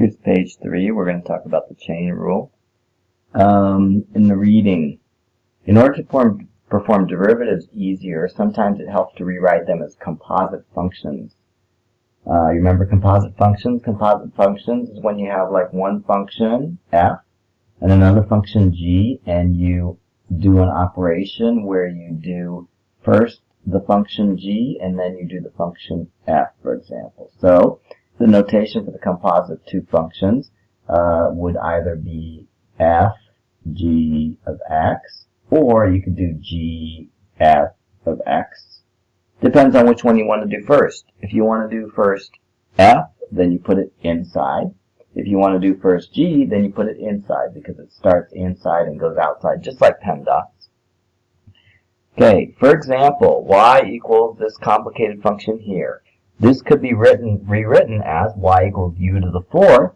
Here's page 3. We're going to talk about the chain rule. In the reading, in order to perform derivatives easier, sometimes it helps to rewrite them as composite functions. You remember composite functions? Composite functions is when you have like one function, f, and another function, g, and you do an operation where you do first the function g and then you do the function f, for example. So the notation for the composite two functions would either be f g of x, or you could do g f of x. Depends on which one you want to do first. If you want to do first f, then you put it inside. If you want to do first g, then you put it inside because it starts inside and goes outside, just like PEMDAS. Okay, for example, y equals this complicated function here. This could be rewritten as y equals u to the fourth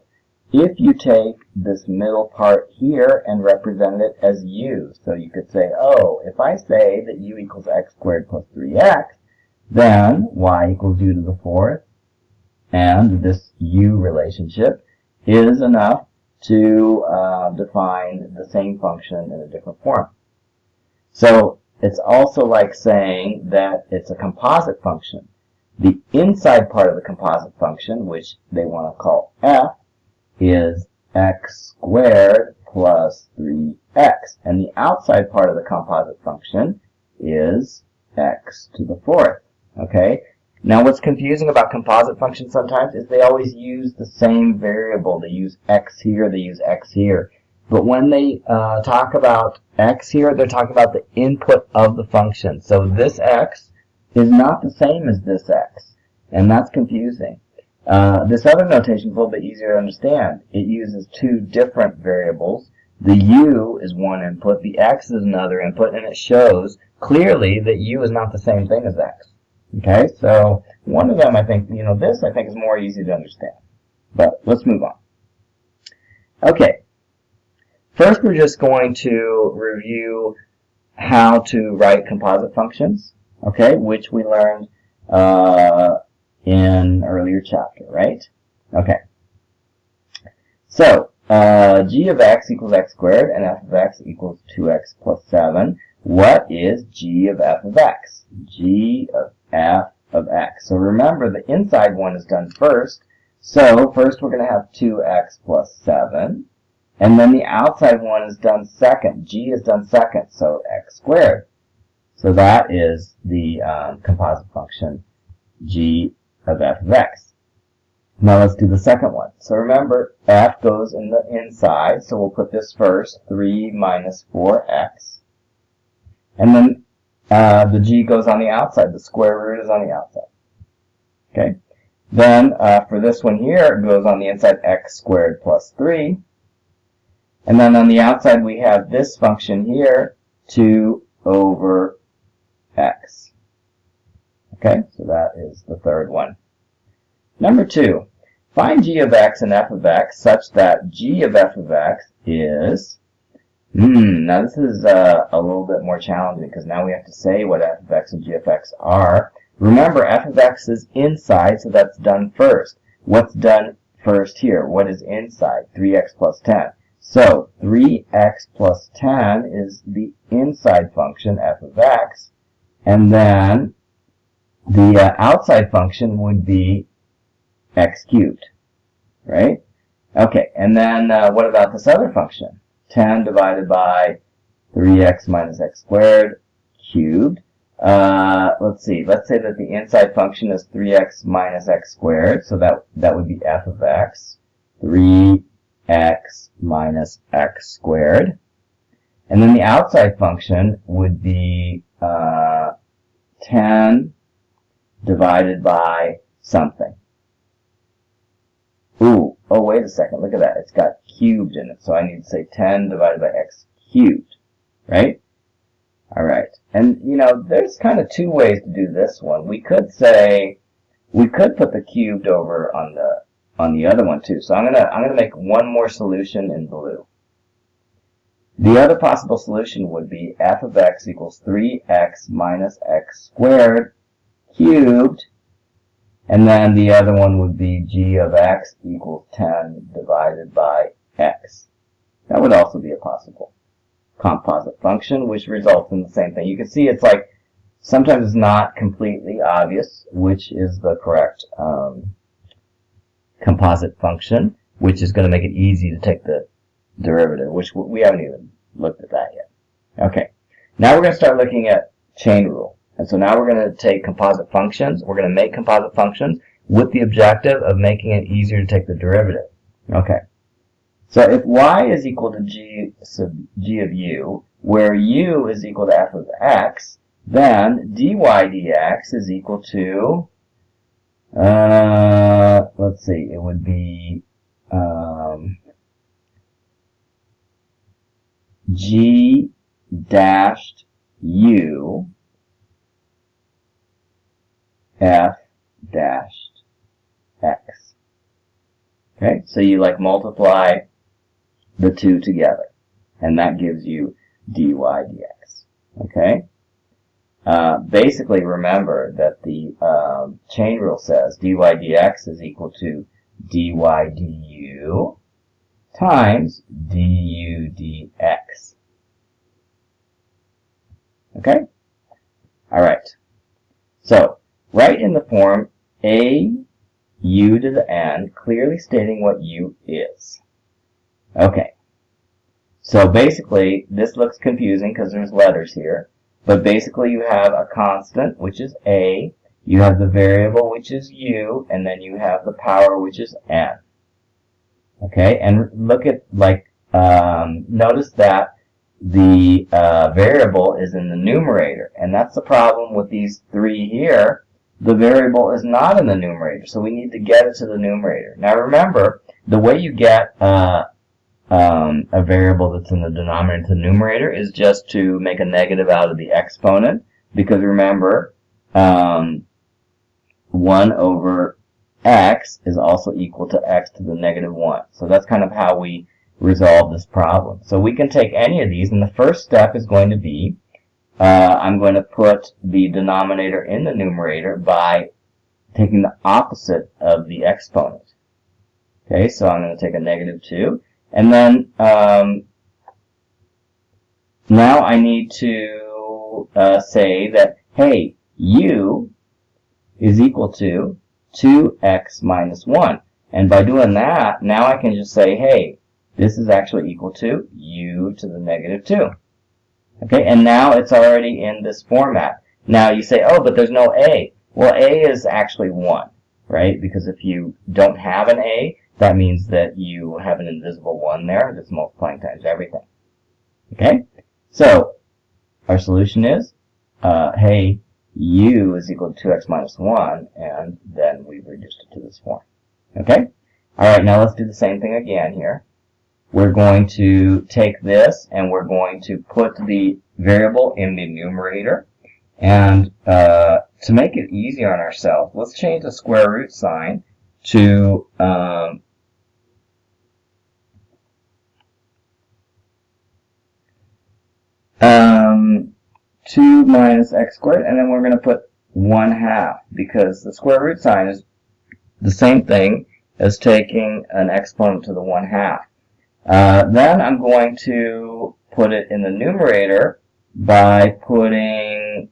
if you take this middle part here and represent it as u. So you could say, oh, if I say that u equals x squared plus 3x, then y equals u to the fourth, and this u relationship is enough to define the same function in a different form. So it's also like saying that it's a composite function. The inside part of the composite function, which they want to call f, is x squared plus 3x. And the outside part of the composite function is x to the fourth. Okay? Now what's confusing about composite functions sometimes is they always use the same variable. They use x here, they use x here. But when they talk about x here, they're talking about the input of the function. So this x is not the same as this x. And that's confusing. This other notation is a little bit easier to understand. It uses two different variables. The u is one input, the x is another input, and it shows clearly that u is not the same thing as x. Okay, so one of them, I think, this I think is more easy to understand. But let's move on. Okay, first we're just going to review how to write composite functions, okay, which we learned in an earlier chapter, right? Okay. So, g of x equals x squared and f of x equals 2x plus 7. What is g of f of x? G of f of x. So remember, the inside one is done first. So first we're going to have 2x plus 7. And then the outside one is done second. G is done second, so x squared. So that is the composite function, g of f of x. Now let's do the second one. So remember, f goes in the inside, so we'll put this first, 3 minus 4x. And then the g goes on the outside. The square root is on the outside. Okay. Then for this one here, it goes on the inside, x squared plus 3. And then on the outside, we have this function here, 2 over x. Okay, so that is the third one. Number 2, find g of x and f of x such that g of f of x is... now this is a little bit more challenging because now we have to say what f of x and g of x are. Remember, f of x is inside, so that's done first. What's done first here? What is inside? 3x plus 10. So 3x plus 10 is the inside function, f of x. And then the outside function would be x cubed, right? Okay, and then what about this other function? 10 divided by 3x minus x squared cubed. Let's see. Let's say that the inside function is 3x minus x squared, so that would be f of x. 3x minus x squared. And then the outside function would be 10 divided by something. Ooh, oh wait a second, look at that. It's got cubed in it, so I need to say 10 divided by x cubed, right? Alright, and there's kind of two ways to do this one. We could put the cubed over on the other one too. So I'm gonna make one more solution in blue. The other possible solution would be f of x equals 3x minus x squared cubed. And then the other one would be g of x equals 10 divided by x. That would also be a possible composite function, which results in the same thing. You can see it's like sometimes it's not completely obvious which is the correct composite function, which is going to make it easy to take the derivative, which we haven't even looked at that yet. Okay, now we're going to start looking at chain rule. And so now we're going to take composite functions. We're going to make composite functions with the objective of making it easier to take the derivative. Okay. So if y is equal to g of u, where u is equal to f of x, then dy dx is equal to, let's see, it would be g dashed u f dashed x. Okay, so you like multiply the two together, and that gives you dy dx. Okay, basically remember that the chain rule says dy dx is equal to dy du times du dx. Okay, all right. So write in the form a u to the n, clearly stating what u is. Okay, so basically this looks confusing because there's letters here, but basically you have a constant, which is a, you have the variable, which is u, and then you have the power, which is n. Okay, and look at, like, notice that the variable is in the numerator, and that's the problem with these three here. The variable is not in the numerator, so we need to get it to the numerator. Now remember, the way you get a variable that's in the denominator to the numerator is just to make a negative out of the exponent, because remember, 1 over x is also equal to x to the negative 1. So that's kind of how we resolve this problem. So we can take any of these, and the first step is going to be, I'm going to put the denominator in the numerator by taking the opposite of the exponent. Okay, so I'm going to take a negative 2. And then now I need to say that, hey, u is equal to 2x minus 1. And by doing that, now I can just say, hey, this is actually equal to u to the negative 2. Okay, and now it's already in this format. Now you say, oh, but there's no a. Well, a is actually 1, right? Because if you don't have an a, that means that you have an invisible 1 there that's multiplying times everything. Okay, so our solution is, hey, u is equal to 2x minus 1, and then we've reduced it to this form. Okay, all right, now let's do the same thing again here. We're going to take this and we're going to put the variable in the numerator. And to make it easier on ourselves, let's change the square root sign to 2 minus x squared, and then we're going to put 1/2, because the square root sign is the same thing as taking an exponent to the 1/2. Then I'm going to put it in the numerator by putting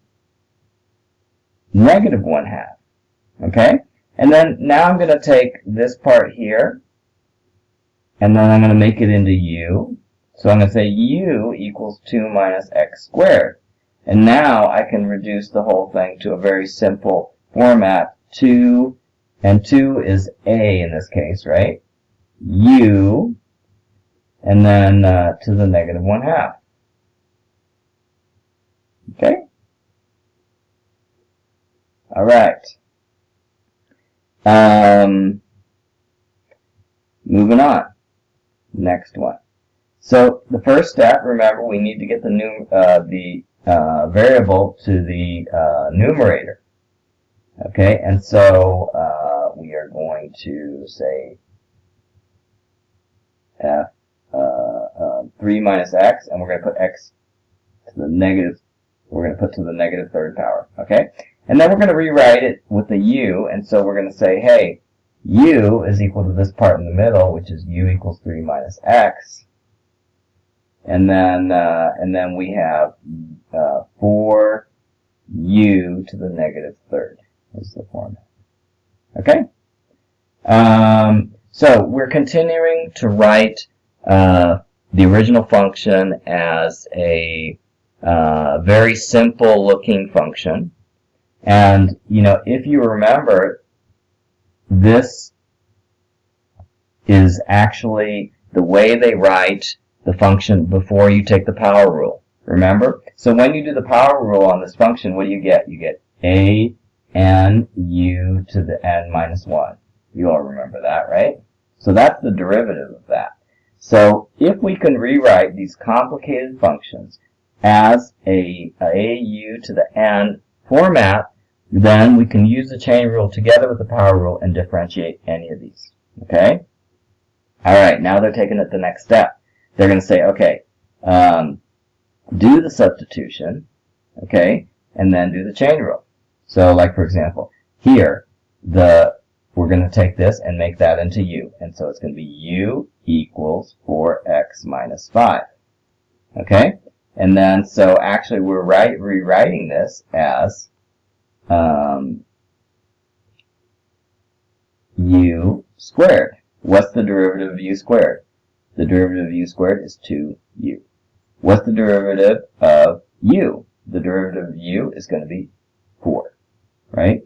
negative 1/2. Okay? And then now I'm going to take this part here, and then I'm going to make it into u. So I'm going to say u equals 2 minus x squared. And now I can reduce the whole thing to a very simple format. 2, and 2 is a in this case, right? U, and then to the negative 1/2. Okay? All right. Moving on. Next one. So the first step, remember, we need to get the variable to the numerator. Okay, and so we are going to say f 3 minus x, and we're going to put x to the negative. We're going to put to the negative third power. Okay, And then we're going to rewrite it with a u, and so we're going to say, hey, u is equal to this part in the middle, which is u equals 3 minus x. And then we have 4u to the negative third is the format. Okay? So we're continuing to write the original function as a very simple looking function. And, if you remember, this is actually the way they write the function before you take the power rule. Remember? So when you do the power rule on this function, what do you get? You get a n u to the n minus 1. You all remember that, right? So that's the derivative of that. So if we can rewrite these complicated functions as a u to the n format, then we can use the chain rule together with the power rule and differentiate any of these. Okay? Alright, now they're taking it the next step. They're going to say, okay, do the substitution, okay, and then do the chain rule. So, like, for example, here, we're going to take this and make that into u. And so it's going to be u equals 4x minus 5. Okay? And then, so actually we're rewriting this as u squared. What's the derivative of u squared? The derivative of u squared is 2u. What's the derivative of u? The derivative of u is going to be 4, right?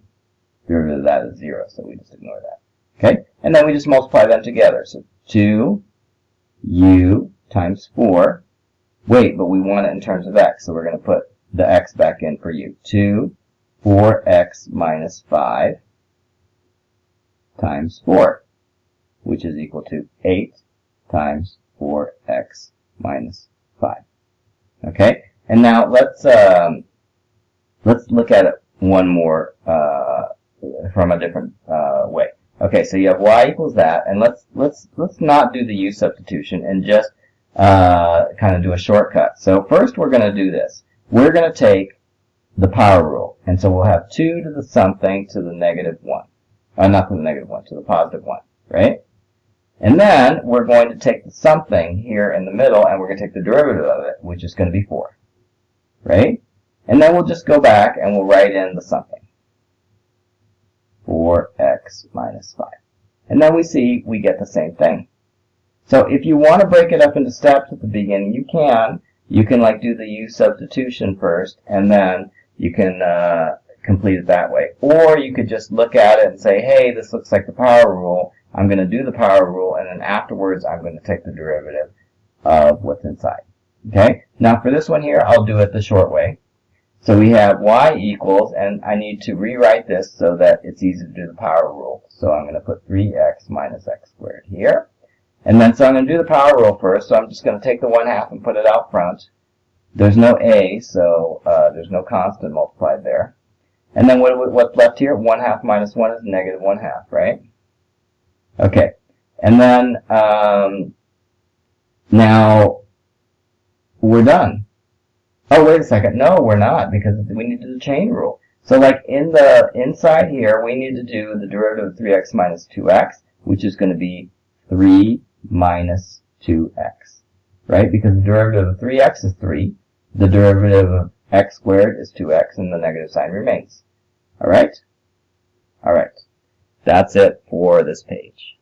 The derivative of that is 0, so we just ignore that. Okay? And then we just multiply them together. So 2u times 4. Wait, but we want it in terms of x, so we're going to put the x back in for u. 4x minus 5 times 4, which is equal to 8 times 4x minus 5. Okay? And now let's look at it one more from a different way. Okay, so you have y equals that, and let's not do the u substitution and just kind of do a shortcut. So first we're going to do this. We're going to take the power rule, and so we'll have 2 to the something to the negative 1. Not to the negative 1, to the positive 1, right? And then we're going to take the something here in the middle, and we're going to take the derivative of it, which is going to be 4, right? And then we'll just go back and we'll write in the something. 4x minus 5. And then we see we get the same thing. So if you want to break it up into steps at the beginning, you can. You can like do the u substitution first, and then you can complete it that way. Or you could just look at it and say, hey, this looks like the power rule. I'm going to do the power rule, and then afterwards I'm going to take the derivative of what's inside. Okay? Now for this one here, I'll do it the short way. So we have y equals, and I need to rewrite this so that it's easy to do the power rule. So I'm going to put 3x minus x squared here. And then so I'm going to do the power rule first, so I'm just going to take the 1/2 and put it out front. There's no a, so there's no constant multiplied there. And then what's left here? 1/2 minus 1 is negative 1/2, right? Okay. And then now we're done. Oh, wait a second. No, we're not, because we need to do the chain rule. So like in the inside here, we need to do the derivative of 3x minus 2x, which is going to be 3 minus 2x, right? Because the derivative of 3x is 3. The derivative of x squared is 2x, and the negative sign remains. All right? All right. That's it for this page.